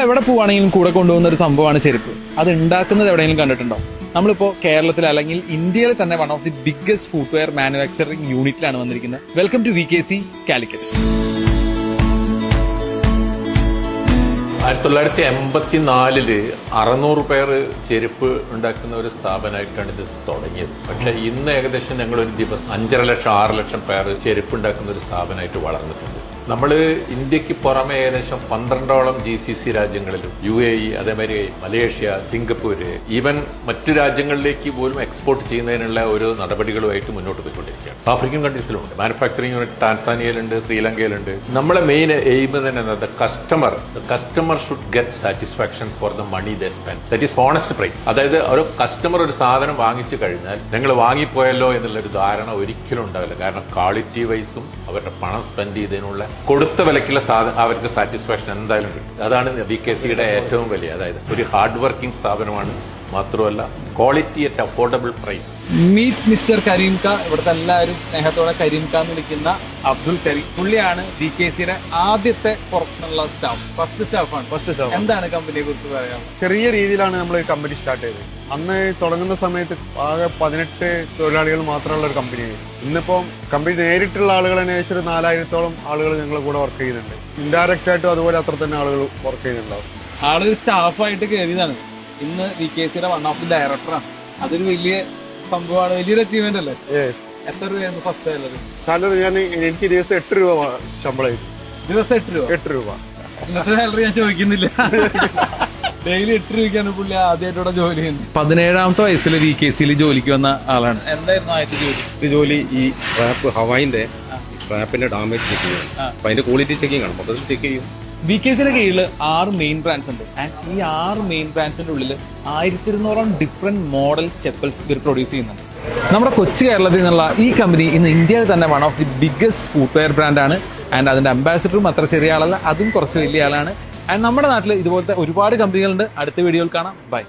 എവിടെ പോവാണെങ്കിലും കൂടെ കൊണ്ടുപോകുന്ന ഒരു സംഭവമാണ് ചെരുപ്പ്. അത് ഉണ്ടാക്കുന്നത് എവിടെയെങ്കിലും കണ്ടിട്ടുണ്ടോ? നമ്മളിപ്പോ കേരളത്തിൽ അല്ലെങ്കിൽ ഇന്ത്യയിൽ തന്നെ one of the biggest footwear manufacturing യൂണിറ്റിലാണ് വന്നിരിക്കുന്നത്. Welcome to VKC Calicut. 1984 600 പേർ ചെരുപ്പ് ഉണ്ടാക്കുന്ന ഒരു സ്ഥാപനമായിട്ടാണ് ഇത് തുടങ്ങിയത്. പക്ഷെ ഇന്ന് ഏകദേശം ഞങ്ങൾ ഒരു ദിവസം 5.5 ലക്ഷം 6 ലക്ഷം പേർ ചെരുപ്പ് ഉണ്ടാക്കുന്ന ഒരു സ്ഥാപനമായിട്ട് വളർന്നിട്ടുണ്ട്. നമ്മൾ ഇന്ത്യക്ക് പുറമെ ഏകദേശം 12ഓളം GCC രാജ്യങ്ങളിലും UAE, അതേമാതിരി മലേഷ്യ, സിംഗപ്പൂര്, ഈവൻ മറ്റു രാജ്യങ്ങളിലേക്ക് പോലും എക്സ്പോർട്ട് ചെയ്യുന്നതിനുള്ള ഒരു നടപടികളുമായിട്ട് മുന്നോട്ട് പോയിക്കൊണ്ടിരിക്കുകയാണ്. ആഫ്രിക്കൻ കൺട്രീസിലുണ്ട് മാനുഫാക്ചറിംഗ് യൂണിറ്റ്, ടാൻസാനിയയിലുണ്ട്, ശ്രീലങ്കയിലുണ്ട്. നമ്മളെ മെയിൻ എയിം തന്നെ customer should get satisfaction for the money they spend. That is honest price. അതായത് ഒരു കസ്റ്റമർ ഒരു സാധനം വാങ്ങിച്ചു കഴിഞ്ഞാൽ ഞങ്ങൾ വാങ്ങിപ്പോയല്ലോ എന്നുള്ളൊരു ധാരണ ഒരിക്കലും ഉണ്ടാവില്ല. കാരണം ക്വാളിറ്റി വൈസും അവരുടെ പണം സ്പെൻഡ് ചെയ്തതിനുള്ള കൊടുത്ത വിലക്കുള്ള അവർക്ക് സാറ്റിസ്ഫാക്ഷൻ എന്തായാലും കിട്ടും. അതാണ് VKCയുടെ ഏറ്റവും വലിയ, അതായത് ഒരു ഹാർഡ് വർക്കിംഗ് സ്ഥാപനമാണ്, മാത്രമല്ല quality at affordable price. Meet mister കരീംക. ഇവിടുത്തെ എല്ലാവരും സ്നേഹത്തോടെ കരീംക എന്ന് വിളിക്കുന്ന അബ്ദുൽ കരീം. പുള്ളിയാണ് VKCയുടെ ആദ്യത്തെ പുറത്തുനിന്നുള്ള സ്റ്റാഫ്, ഫസ്റ്റ് സ്റ്റാഫ്. എന്താണ് കമ്പനിയെ കുറിച്ച് പറയാം? ചെറിയ രീതിയിലാണ് നമ്മൾ കമ്പനി സ്റ്റാർട്ട് ചെയ്തത്. അന്ന് തുടങ്ങുന്ന സമയത്ത് ആകെ 18 തൊഴിലാളികൾ മാത്രമുള്ള ഒരു കമ്പനിയായിരുന്നു. ഇന്നിപ്പം കമ്പനി നേരിട്ടുള്ള ആളുകൾ ഏകദേശം ഒരു 4000-ഓളം ആളുകൾ ഞങ്ങളുടെ കൂടെ വർക്ക് ചെയ്യുന്നുണ്ട്. ഇൻഡയറക്റ്റ് ആയിട്ടും അതുപോലെ അത്ര തന്നെ ആളുകൾ വർക്ക് ചെയ്യുന്നുണ്ടാവും. ആളൊരു സ്റ്റാഫായിട്ട് കയറിയതാണ്. ഇന്ന് VKCയുടെ വൺ ഓഫ് ദി ഡയറക്ടറാണ്. അതൊരു വലിയ സംഭവമാണ്, വലിയൊരു അച്ചീവ്മെന്റ് അല്ലേ? എത്ര രൂപയായിരുന്നു ഫസ്റ്റ് സാലറി? എനിക്ക് ദിവസം 8 രൂപ ശമ്പളമായിരുന്നു. ദിവസം 8 രൂപ. ഇന്നത്തെ സാലറി ഞാൻ ചോദിക്കുന്നില്ല. ഡെയിലി 8 രൂപയ്ക്കാണ് പുള്ളി ആദ്യമായിട്ടൂടെ ജോലി ചെയ്യുന്നത്. 17ാമത്തെ വയസ്സിൽ VKCയിൽ ജോലിക്ക് വന്ന ആളാണ്. എന്തായിരുന്നു ആദ്യത്തെ ജോലി? ഈ സ്ട്രാപ്പ് ഹവായിന്റെ സ്ട്രാപ്പിന്റെ ഡാമേജ് ചെക്ക് ചെയ്യും. അപ്പൊ അതിന്റെ ക്വാളിറ്റി ചെക്കിംഗ് ആണ്, മൊത്തത്തിൽ ചെക്ക് ചെയ്യും. VKCയുടെ കീഴിൽ 6 മെയിൻ ബ്രാൻഡ്സ് ഉണ്ട്. ആൻഡ് ഈ 6 മെയിൻ ബ്രാൻഡ്സിന്റെ ഉള്ളിൽ 1200ഓളം ഡിഫറെന്റ് മോഡൽസ് ചെപ്പൽസ് ഇവർ പ്രൊഡ്യൂസ് ചെയ്യുന്നുണ്ട്. നമ്മുടെ കൊച്ചു കേരളത്തിൽ നിന്നുള്ള ഈ കമ്പനി ഇന്ന് ഇന്ത്യയിൽ തന്നെ one of the biggest footwear ബ്രാൻഡാണ്. ആൻഡ് അതിന്റെ അംബാസിഡറും അത്ര ചെറിയ ആളല്ല, അതും കുറച്ച് വലിയ ആളാണ്. ആൻഡ് നമ്മുടെ നാട്ടിൽ ഇതുപോലത്തെ ഒരുപാട് കമ്പനികളുണ്ട്. അടുത്ത വീഡിയോയിൽ കാണാം. ബൈ.